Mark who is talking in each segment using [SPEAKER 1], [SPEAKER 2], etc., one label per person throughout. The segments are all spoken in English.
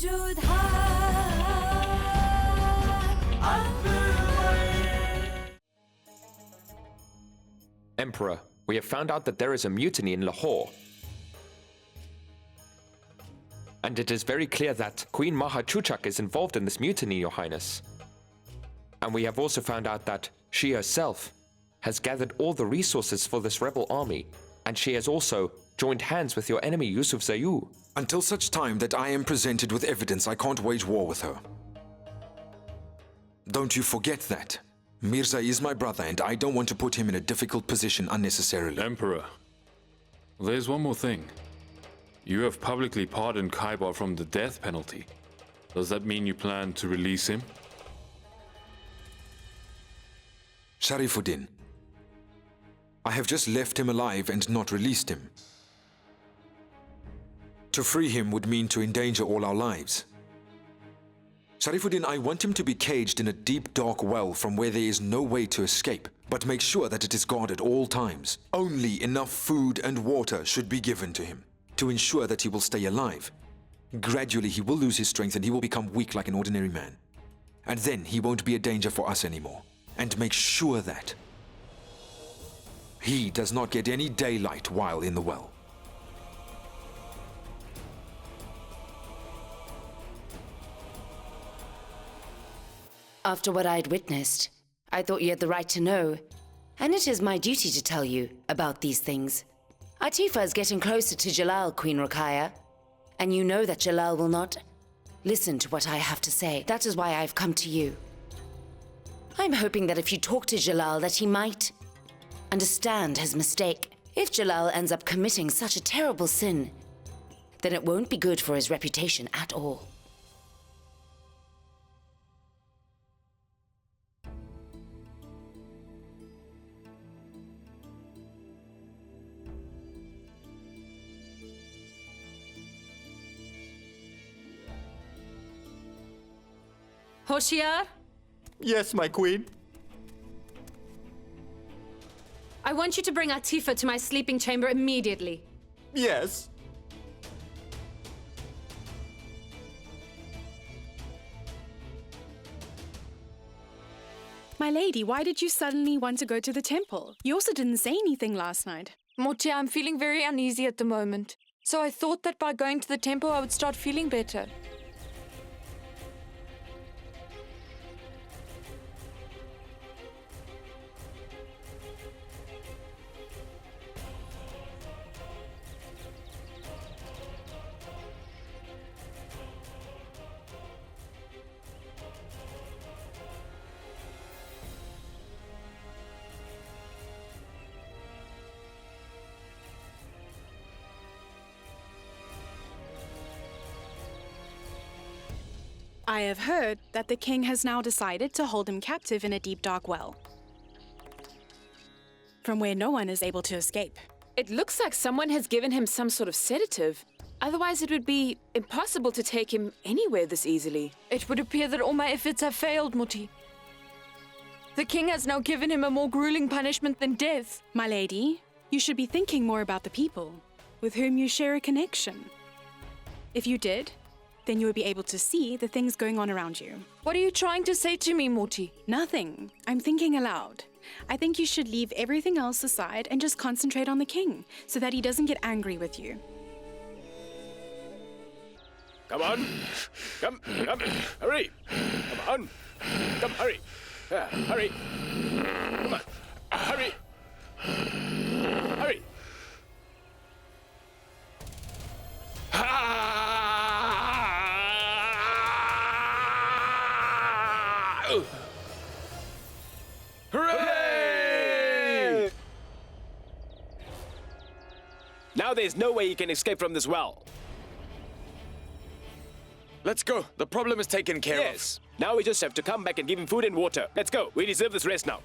[SPEAKER 1] Jodha Akbar.
[SPEAKER 2] Emperor, we have found out that there is a mutiny in Lahore. And it is very clear that Queen Maha Chuchak is involved in this mutiny, Your Highness. And we have also found out that she herself has gathered all the resources for this rebel army, and she has also joined hands with your enemy 𝐤𝐬𝐬.
[SPEAKER 3] Until such time that I am presented with evidence, I can't wage war with her. Don't you forget that. Mirza is my brother and I don't want to put him in a difficult position unnecessarily.
[SPEAKER 4] Emperor, there's one more thing. You have publicly pardoned Khyber from the death penalty. Does that mean you plan to release him?
[SPEAKER 3] Sharifuddin, I have just left him alive and not released him. To free him would mean to endanger all our lives. Sharifuddin, I want him to be caged in a deep, dark well from where there is no way to escape, but make sure that it is guarded all times. Only enough food and water should be given to him to ensure that he will stay alive. Gradually, he will lose his strength and he will become weak like an ordinary man. And then he won't be a danger for us anymore. And make sure that he does not get any daylight while in the well.
[SPEAKER 1] After what I'd witnessed, I thought you had the right to know, and it is my duty to tell you about these things. Atifa is getting closer to Jalal, Queen Ruqayya, and you know that Jalal will not listen to what I have to say. That is why I've come to you. I'm hoping that if you talk to Jalal, that he might understand his mistake. If Jalal ends up committing such a terrible sin, then it won't be good for his reputation at all.
[SPEAKER 5] Hoshiar,
[SPEAKER 6] Yes, my queen.
[SPEAKER 5] I want you to bring Atifa to my sleeping chamber immediately.
[SPEAKER 6] Yes.
[SPEAKER 7] My lady, why did you suddenly want to go to the temple? You also didn't say anything last night.
[SPEAKER 8] Mortia, I'm feeling very uneasy at the moment. So I thought that by going to the temple, I would start feeling better.
[SPEAKER 7] I have heard that the king has now decided to hold him captive in a deep dark well, from where no one is able to escape.
[SPEAKER 8] It looks like someone has given him some sort of sedative. Otherwise, it would be impossible to take him anywhere this easily. It would appear that all my efforts have failed, Muti. The king has now given him a more grueling punishment than death.
[SPEAKER 7] My lady, you should be thinking more about the people with whom you share a connection. If you did, then you would be able to see the things going on around you.
[SPEAKER 8] What are you trying to say to me, Muti?
[SPEAKER 7] Nothing. I'm thinking aloud. I think you should leave everything else aside and just concentrate on the king so that he doesn't get angry with you.
[SPEAKER 9] Come on. Come. Hurry. Come on. Come, hurry. Hurry. Come on. Hurry. Hurry. Hooray! Now there's no way he can escape from this well.
[SPEAKER 6] Let's go. The problem is taken care of.
[SPEAKER 9] Yes. Now we just have to come back and give him food and water. Let's go. We deserve this rest now.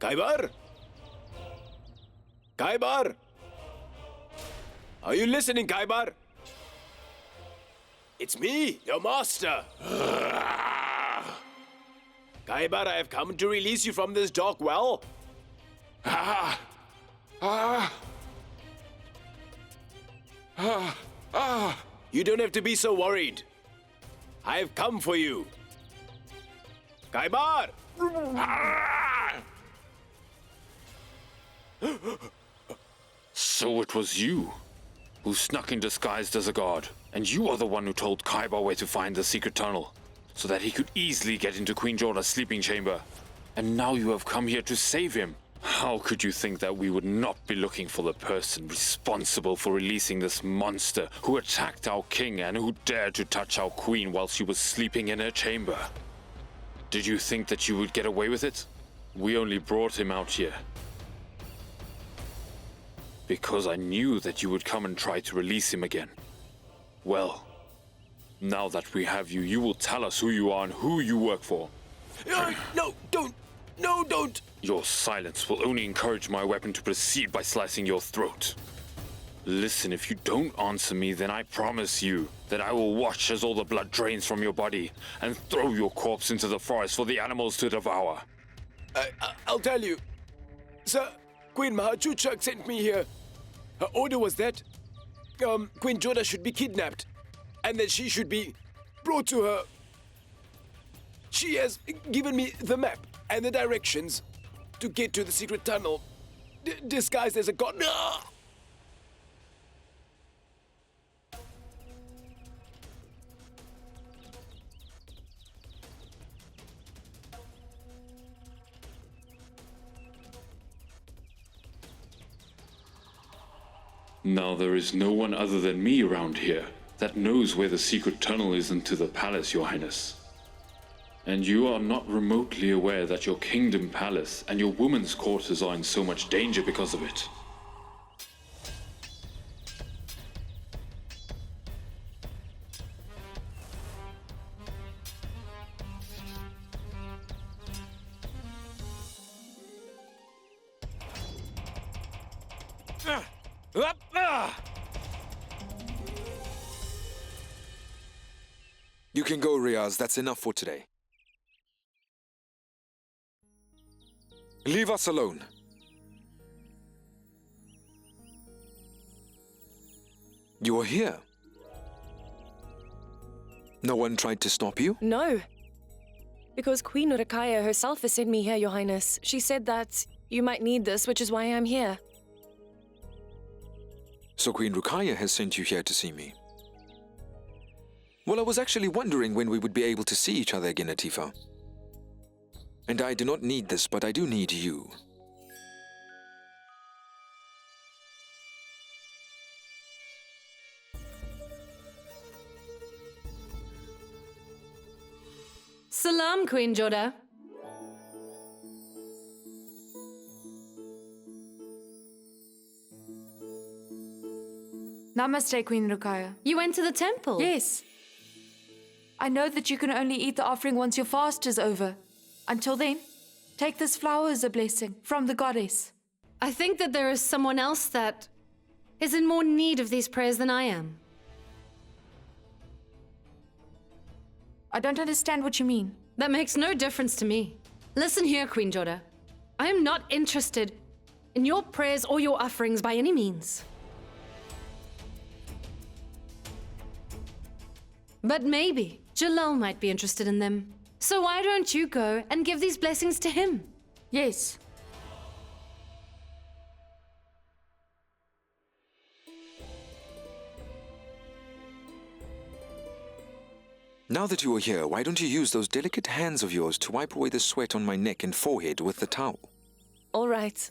[SPEAKER 9] 𝐤𝐤? 𝐤𝐤? Are you listening, 𝐤𝐤? It's me, your master. 𝐤𝐤, I have come to release you from this dark well. You don't have to be so worried. I have come for you. 𝐤𝐤!
[SPEAKER 4] So it was you who snuck in disguised as a god, and you are the one who told 𝐤𝐤 where to find the secret tunnel, so that he could easily get into Queen Jodha's sleeping chamber. And now you have come here to save him. How could you think that we would not be looking for the person responsible for releasing this monster who attacked our king and who dared to touch our queen while she was sleeping in her chamber? Did you think that you would get away with it? We only brought him out here because I knew that you would come and try to release him again. Well, now that we have you, you will tell us who you are and who you work for.
[SPEAKER 9] No, don't! No, don't!
[SPEAKER 4] Your silence will only encourage my weapon to proceed by slicing your throat. Listen, if you don't answer me, then I promise you that I will watch as all the blood drains from your body and throw your corpse into the forest for the animals to devour.
[SPEAKER 9] I'll tell you. Sir, Queen Maha sent me here. Her order was that Queen Jodha should be kidnapped and that she should be brought to her. She has given me the map and the directions to get to the secret tunnel, disguised as a god.
[SPEAKER 4] Now there is no one other than me around here that knows where the secret tunnel is into the palace, Your Highness. And you are not remotely aware that your kingdom palace and your women's quarters are in so much danger because of it.
[SPEAKER 3] You can go, Riaz. That's enough for today. Leave us alone. You are here. No one tried to stop you?
[SPEAKER 10] No. Because Queen Ruqayya herself has sent me here, Your Highness. She said that you might need this, which is why I'm here.
[SPEAKER 3] So Queen Ruqayya has sent you here to see me. Well, I was actually wondering when we would be able to see each other again, Atifa. And I do not need this, but I do need you.
[SPEAKER 5] Salam, Queen Jodha.
[SPEAKER 11] Namaste, Queen Ruqayya.
[SPEAKER 5] You went to the temple?
[SPEAKER 11] Yes. I know that you can only eat the offering once your fast is over. Until then, take this flower as a blessing from the goddess.
[SPEAKER 5] I think that there is someone else that is in more need of these prayers than I am.
[SPEAKER 11] I don't understand what you mean.
[SPEAKER 5] That makes no difference to me. Listen here, Queen Jodha. I am not interested in your prayers or your offerings by any means. But maybe Jalal might be interested in them. So why don't you go and give these blessings to him?
[SPEAKER 11] Yes.
[SPEAKER 3] Now that you are here, why don't you use those delicate hands of yours to wipe away the sweat on my neck and forehead with the towel?
[SPEAKER 10] All right.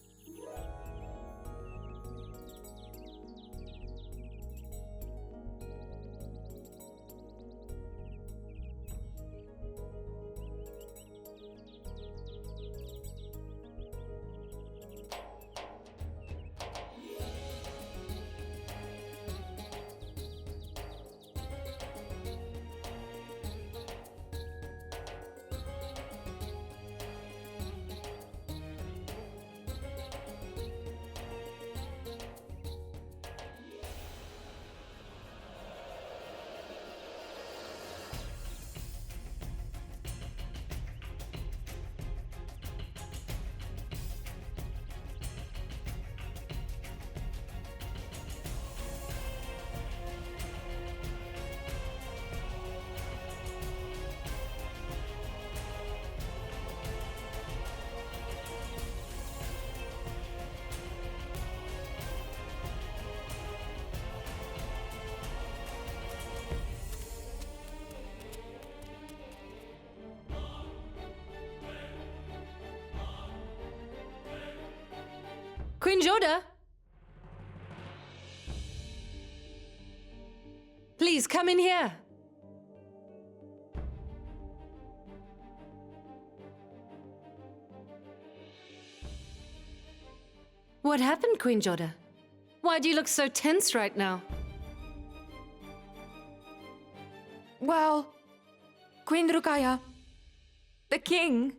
[SPEAKER 5] Queen Jodha? Please, come in here. What happened, Queen Jodha? Why do you look so tense right now?
[SPEAKER 11] Well, Queen Rukaya, the king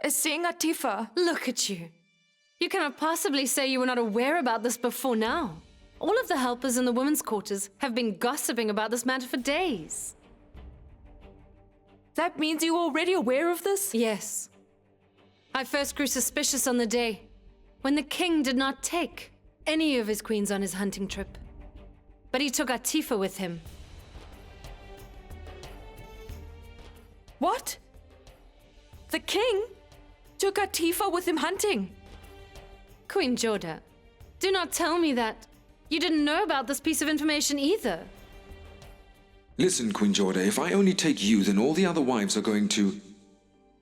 [SPEAKER 11] is seeing Atifa.
[SPEAKER 5] Look at you. You cannot possibly say you were not aware about this before now. All of the helpers in the women's quarters have been gossiping about this matter for days.
[SPEAKER 11] That means you were already aware of this?
[SPEAKER 5] Yes. I first grew suspicious on the day when the king did not take any of his queens on his hunting trip. But he took Atifa with him.
[SPEAKER 11] What? The king took Atifa with him hunting?
[SPEAKER 5] Queen Jodha, do not tell me that. You didn't know about this piece of information either.
[SPEAKER 3] Listen, Queen Jodha, if I only take you, then all the other wives are going to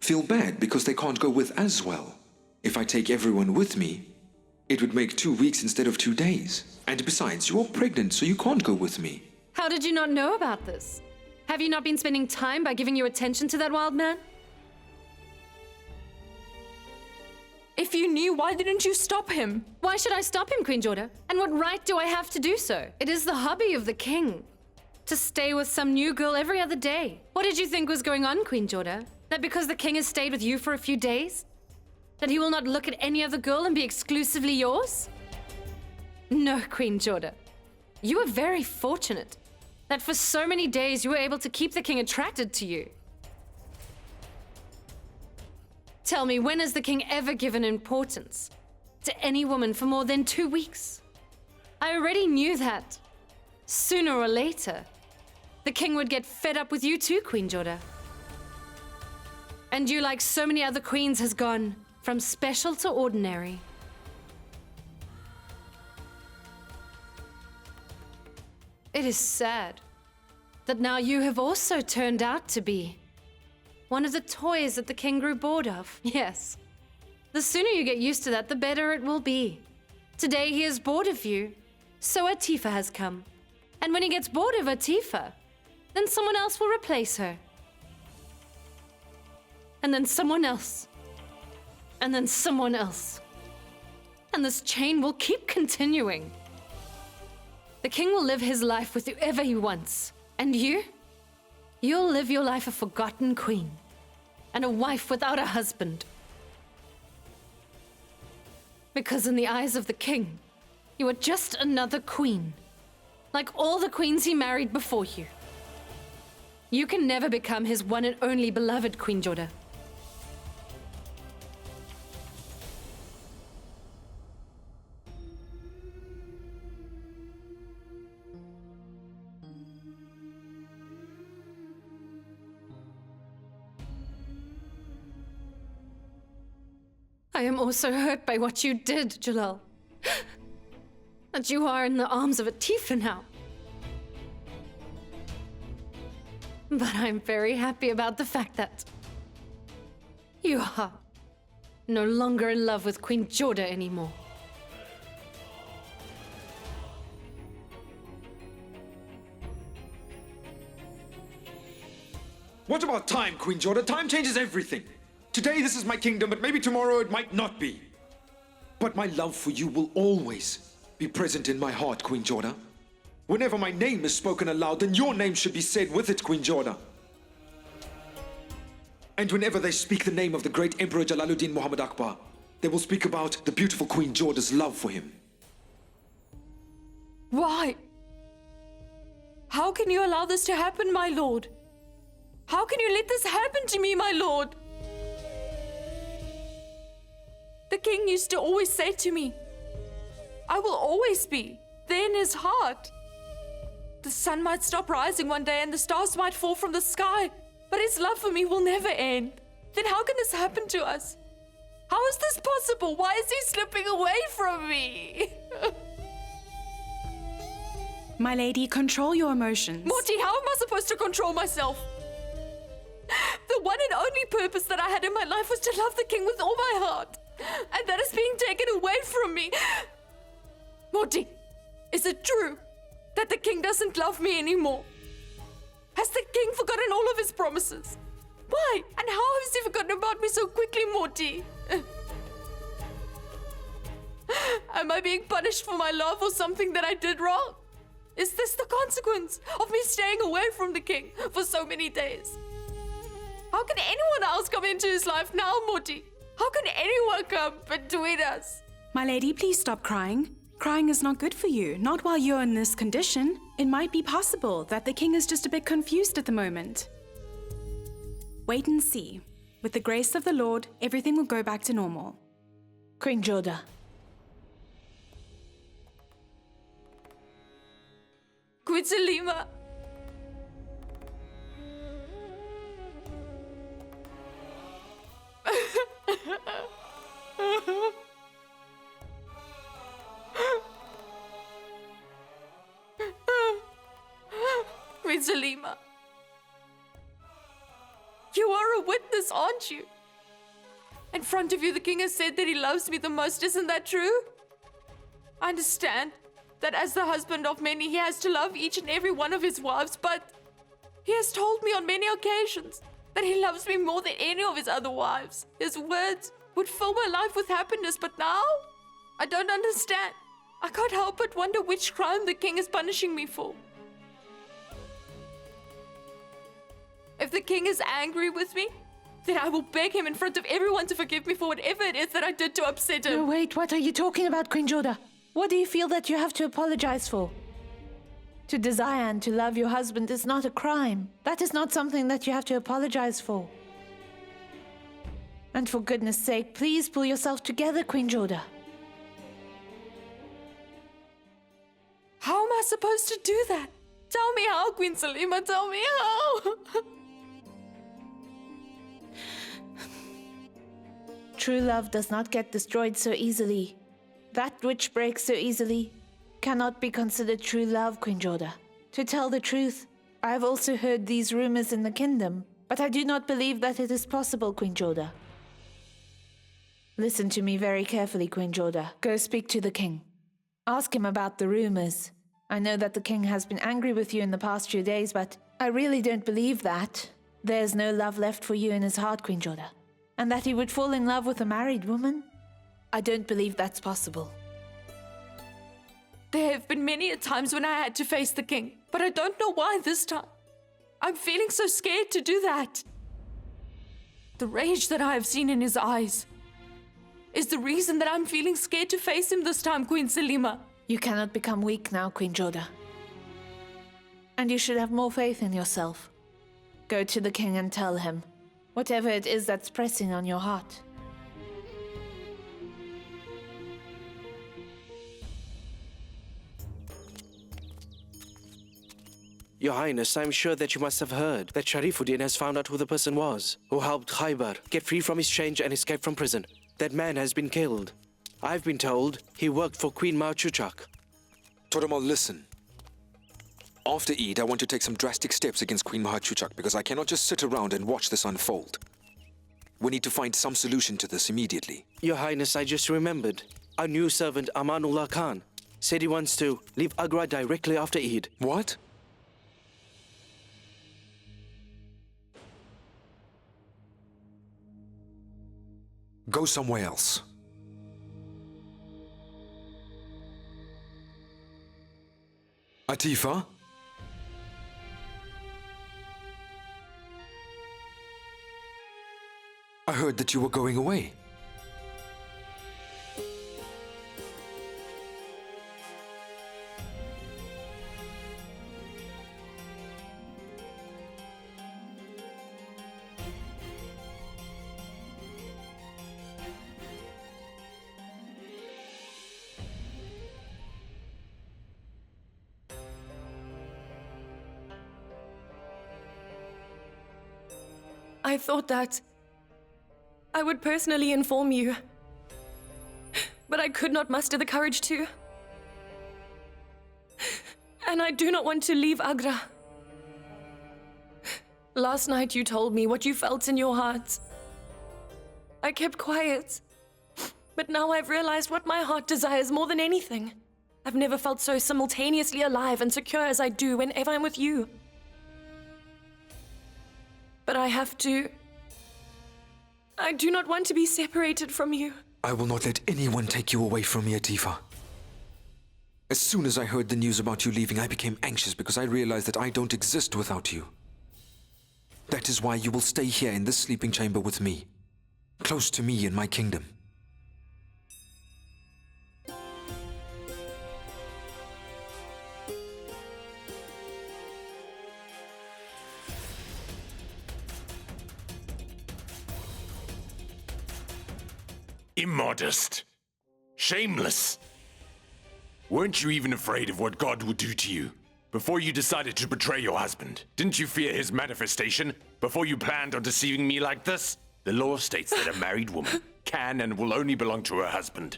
[SPEAKER 3] feel bad because they can't go with as well. If I take everyone with me, it would make 2 weeks instead of 2 days. And besides, you're pregnant, so you can't go with me.
[SPEAKER 5] How did you not know about this? Have you not been spending time by giving your attention to that wild man?
[SPEAKER 11] If you knew, why didn't you stop him?
[SPEAKER 5] Why should I stop him, Queen Jodha? And what right do I have to do so? It is the hobby of the king to stay with some new girl every other day. What did you think was going on, Queen Jodha? That because the king has stayed with you for a few days, that he will not look at any other girl and be exclusively yours? No, Queen Jodha. You were very fortunate that for so many days you were able to keep the king attracted to you. Tell me, when has the king ever given importance to any woman for more than 2 weeks? I already knew that. Sooner or later, the king would get fed up with you too, Queen Jodha. And you, like so many other queens, has gone from special to ordinary. It is sad that now you have also turned out to be one of the toys that the king grew bored of. Yes. The sooner you get used to that, the better it will be. Today he is bored of you, so Atifa has come. And when he gets bored of Atifa, then someone else will replace her. And then someone else. And then someone else. And this chain will keep continuing. The king will live his life with whoever he wants. And you'll live your life a forgotten queen. And a wife without a husband. Because in the eyes of the king, you are just another queen. Like all the queens he married before you. You can never become his one and only beloved, Queen Jodha. I am also hurt by what you did, Jalal. That you are in the arms of Atifa now. But I'm very happy about the fact that you are no longer in love with Queen Jodha anymore.
[SPEAKER 3] What about time, Queen Jodha? Time changes everything. Today this is my kingdom, but maybe tomorrow it might not be. But my love for you will always be present in my heart, Queen Jodha. Whenever my name is spoken aloud, then your name should be said with it, Queen Jodha. And whenever they speak the name of the great Emperor Jalaluddin Muhammad Akbar, they will speak about the beautiful Queen Jodha's love for him.
[SPEAKER 11] Why? How can you allow this to happen, my lord? How can you let this happen to me, my lord? The king used to always say to me, I will always be there in his heart. The sun might stop rising one day and the stars might fall from the sky, but his love for me will never end. Then how can this happen to us? How is this possible? Why is he slipping away from me?
[SPEAKER 7] My lady, control your emotions.
[SPEAKER 11] Morty, how am I supposed to control myself? The one and only purpose that I had in my life was to love the king with all my heart. and that is being taken away from me. Moti, is it true that the king doesn't love me anymore? Has the king forgotten all of his promises? Why? And how has he forgotten about me so quickly, Moti? Am I being punished for my love or something that I did wrong? Is this the consequence of me staying away from the king for so many days? How can anyone else come into his life now, Moti? How can anyone come between us?
[SPEAKER 7] My lady, please stop crying. Crying is not good for you, not while you're in this condition. It might be possible that the king is just a bit confused at the moment. Wait and see. With the grace of the Lord, everything will go back to normal.
[SPEAKER 10] Queen Jodha.
[SPEAKER 11] Queen Salima. Queen Salima. You are a witness, aren't you? In front of you, the king has said that he loves me the most. Isn't that true? I understand that as the husband of many, he has to love each and every one of his wives, but he has told me on many occasions that he loves me more than any of his other wives. His words would fill my life with happiness, but now I don't understand. I can't help but wonder which crime the king is punishing me for. If the king is angry with me, then I will beg him in front of everyone to forgive me for whatever it is that I did to upset him.
[SPEAKER 10] No, wait, what are you talking about, Queen Jodha? What do you feel that you have to apologize for? To desire and to love your husband is not a crime. That is not something that you have to apologize for. And for goodness sake, please pull yourself together, Queen Jodha.
[SPEAKER 11] How am I supposed to do that? Tell me how, Queen Salima, tell me how.
[SPEAKER 10] True love does not get destroyed so easily. That which breaks so easily cannot be considered true love, Queen Jodha. To tell the truth, I have also heard these rumors in the kingdom, but I do not believe that it is possible, Queen Jodha. Listen to me very carefully, Queen Jodha. Go speak to the king. Ask him about the rumors. I know that the king has been angry with you in the past few days, but I really don't believe that. There's no love left for you in his heart, Queen Jodha. And that he would fall in love with a married woman? I don't believe that's possible.
[SPEAKER 11] There have been many a times when I had to face the king, but I don't know why this time. I'm feeling so scared to do that. The rage that I have seen in his eyes is the reason that I'm feeling scared to face him this time, Queen Salima.
[SPEAKER 10] You cannot become weak now, Queen Jodha. And you should have more faith in yourself. Go to the king and tell him whatever it is that's pressing on your heart.
[SPEAKER 12] Your Highness, I'm sure that you must have heard that Sharifuddin has found out who the person was who helped Khaybar get free from his chains and escape from prison. That man has been killed. I've been told he worked for Queen Maha-Chuchak.
[SPEAKER 3] Toramal, listen. After Eid, I want to take some drastic steps against Queen Maha-Chuchak because I cannot just sit around and watch this unfold. We need to find some solution to this immediately.
[SPEAKER 12] Your Highness, I just remembered. Our new servant, Amanullah Khan, said he wants to leave Agra directly after Eid.
[SPEAKER 3] What? Go somewhere else. Atifa? I heard that you were going away.
[SPEAKER 10] I thought that I would personally inform you, but I could not muster the courage to. And I do not want to leave Agra. Last night you told me what you felt in your heart. I kept quiet.
[SPEAKER 11] But now I've realized what my heart desires more than anything. I've never felt so simultaneously alive and secure as I do whenever I'm with you. But I do not want to be separated from you.
[SPEAKER 3] I will not let anyone take you away from me, Atifa. As soon as I heard the news about you leaving, I became anxious because I realized that I don't exist without you. That is why you will stay here in this sleeping chamber with me, close to me in my kingdom.
[SPEAKER 13] Immodest. Shameless. Weren't you even afraid of what God would do to you? Before you decided to betray your husband, didn't you fear his manifestation? Before you planned on deceiving me like this? The law states that a married woman can and will only belong to her husband.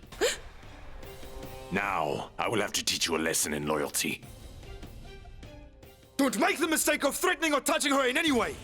[SPEAKER 13] Now, I will have to teach you a lesson in loyalty.
[SPEAKER 3] Don't make the mistake of threatening or touching her in any way!